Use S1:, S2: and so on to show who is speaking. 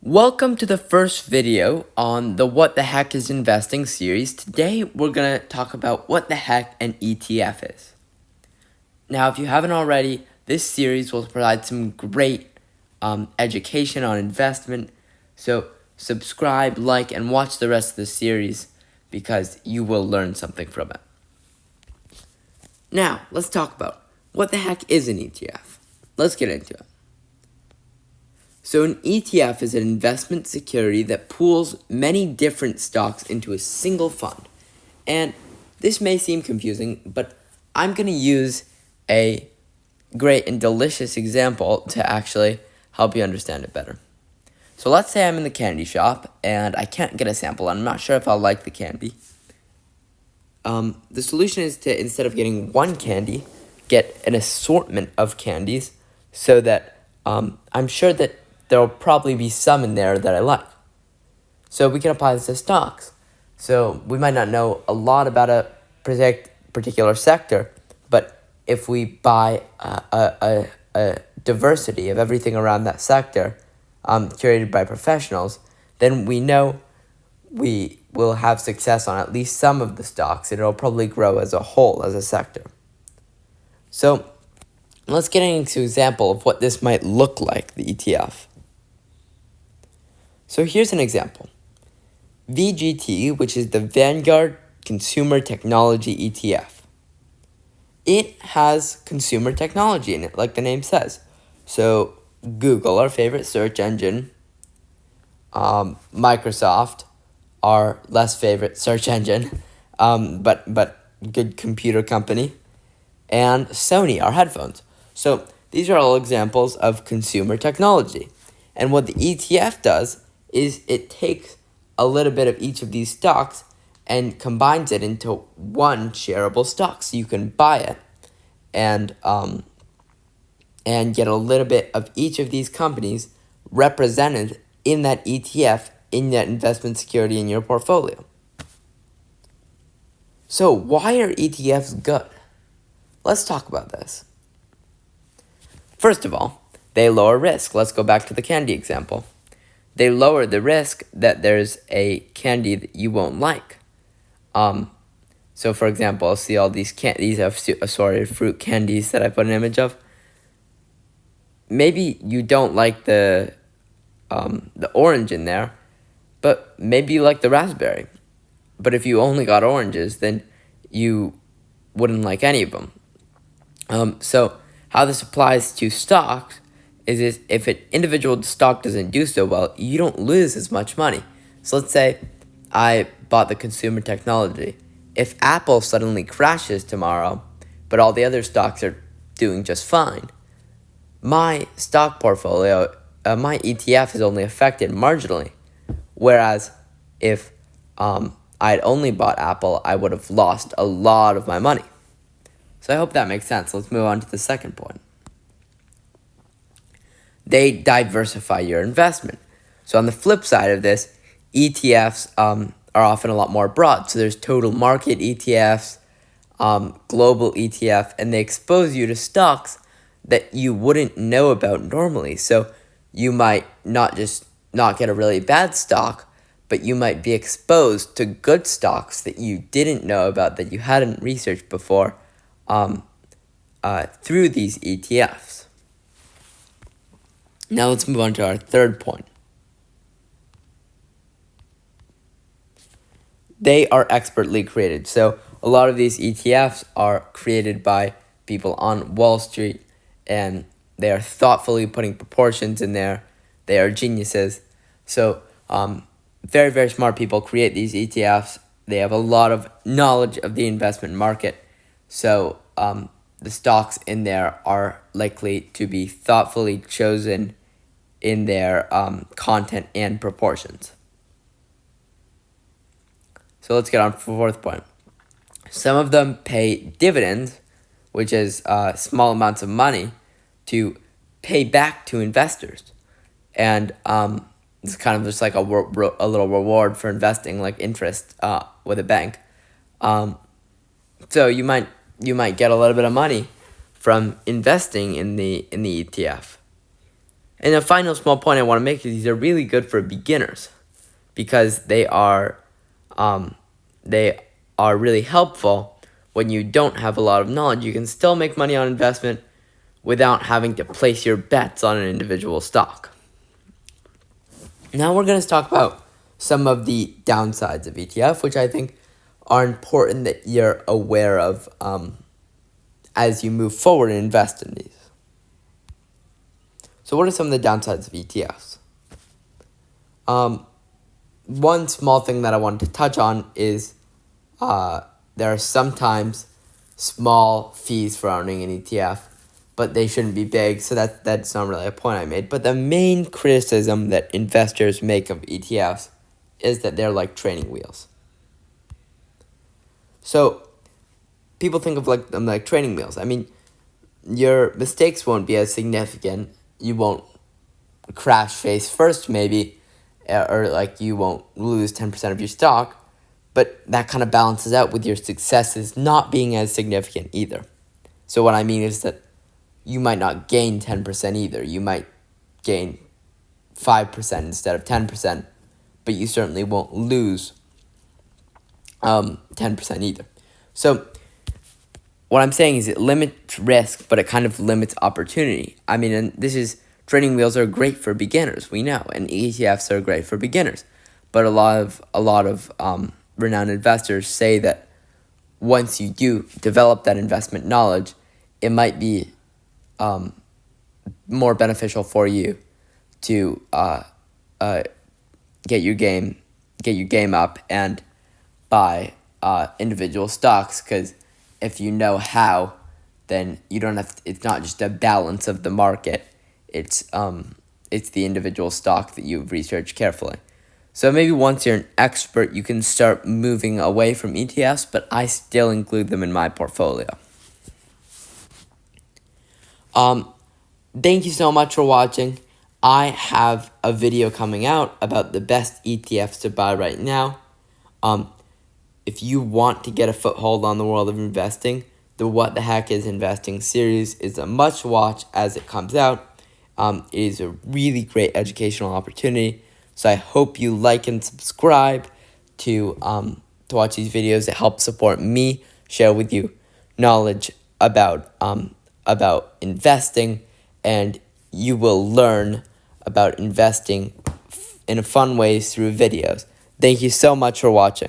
S1: Welcome to the first video on the What the Heck is Investing series. Today we're going to talk about what the heck an ETF is. Now, if you haven't already, this series will provide some great education on investment. So subscribe, like, and watch the rest of the series because you will learn something from it. Now, let's talk about what the heck is an ETF. Let's get into it. So an ETF is an investment security that pools many different stocks into a single fund. And this may seem confusing, but I'm going to use a great and delicious example to actually help you understand it better. So let's say I'm in the candy shop and I can't get a sample. I'm not sure if I'll like the candy. The solution is to, instead of getting one candy, get an assortment of candies so that I'm sure that there will probably be some in there that I like. So we can apply this to stocks. So we might not know a lot about a particular sector, but if we buy a diversity of everything around that sector, curated by professionals, then we know we will have success on at least some of the stocks, and it'll probably grow as a whole, as a sector. So let's get into an example of what this might look like, the ETF. So here's an example. VGT, which is the Vanguard Consumer Technology ETF. It has consumer technology in it, like the name says. So Google, our favorite search engine, Microsoft, our less favorite search engine, but good computer company, and Sony, our headphones. So these are all examples of consumer technology. And what the ETF does is it takes a little bit of each of these stocks and combines it into one shareable stock. So you can buy it and get a little bit of each of these companies represented in that ETF, in that investment security in your portfolio. So why are ETFs good? Let's talk about this. First of all, they lower risk. Let's go back to the candy example. They lower the risk that there's a candy that you won't like. So for example, I'll see all these assorted fruit candies that I put an image of. Maybe you don't like the orange in there, but maybe you like the raspberry. But if you only got oranges, then you wouldn't like any of them. So how this applies to stocks is if an individual stock doesn't do so well, you don't lose as much money. So let's say I bought the consumer technology. If Apple suddenly crashes tomorrow, but all the other stocks are doing just fine, my stock portfolio, my ETF is only affected marginally. Whereas if I'd only bought Apple, I would have lost a lot of my money. So I hope that makes sense. Let's move on to the second point. They diversify your investment. So on the flip side of this, ETFs are often a lot more broad. So there's total market ETFs, global ETF, and they expose you to stocks that you wouldn't know about normally. So you might not get a really bad stock, but you might be exposed to good stocks that you didn't know about, that you hadn't researched before, through these ETFs. Now let's move on to our third point. They are expertly created. So a lot of these ETFs are created by people on Wall Street, and they are thoughtfully putting proportions in there. They are geniuses. So very, very smart people create these ETFs. They have a lot of knowledge of the investment market. So the stocks in there are likely to be thoughtfully chosen in their content and proportions. So let's get on to the fourth point. Some of them pay dividends, which is small amounts of money, to pay back to investors. And it's kind of just like a little reward for investing, like interest with a bank. So you might get a little bit of money from investing in the ETF. And the final small point I want to make is these are really good for beginners because they are really helpful when you don't have a lot of knowledge. You can still make money on investment without having to place your bets on an individual stock. Now we're going to talk about some of the downsides of ETF, which I think are important that you're aware of as you move forward and invest in these. So what are some of the downsides of ETFs? One small thing that I wanted to touch on is there are sometimes small fees for owning an ETF, but they shouldn't be big, so that's not really a point I made. But the main criticism that investors make of ETFs is that they're like training wheels. So people think of them like training wheels. I mean, your mistakes won't be as significant. You won't crash face first, maybe, or like you won't lose 10% of your stock, but that kind of balances out with your successes not being as significant either. So what I mean is that you might not gain 10% either. You might gain 5% instead of 10%, but you certainly won't lose 10% either. So what I'm saying is it limits risk, but it kind of limits opportunity. I mean, and training wheels are great for beginners, we know, and ETFs are great for beginners. But a lot of renowned investors say that once you do develop that investment knowledge, it might be more beneficial for you to get your game up and buy individual stocks, because if you know how, then you don't have to, it's not just a balance of the market, it's the individual stock that you've researched carefully. So maybe once you're an expert, you can start moving away from ETFs, but I still include them in my portfolio. Thank you so much for watching. I have a video coming out about the best ETFs to buy right now. If you want to get a foothold on the world of investing, the What the Heck is Investing series is a must watch as it comes out. It is a really great educational opportunity. So I hope you like and subscribe to watch these videos. It helps support me, share with you knowledge about investing, and you will learn about investing in fun ways through videos. Thank you so much for watching.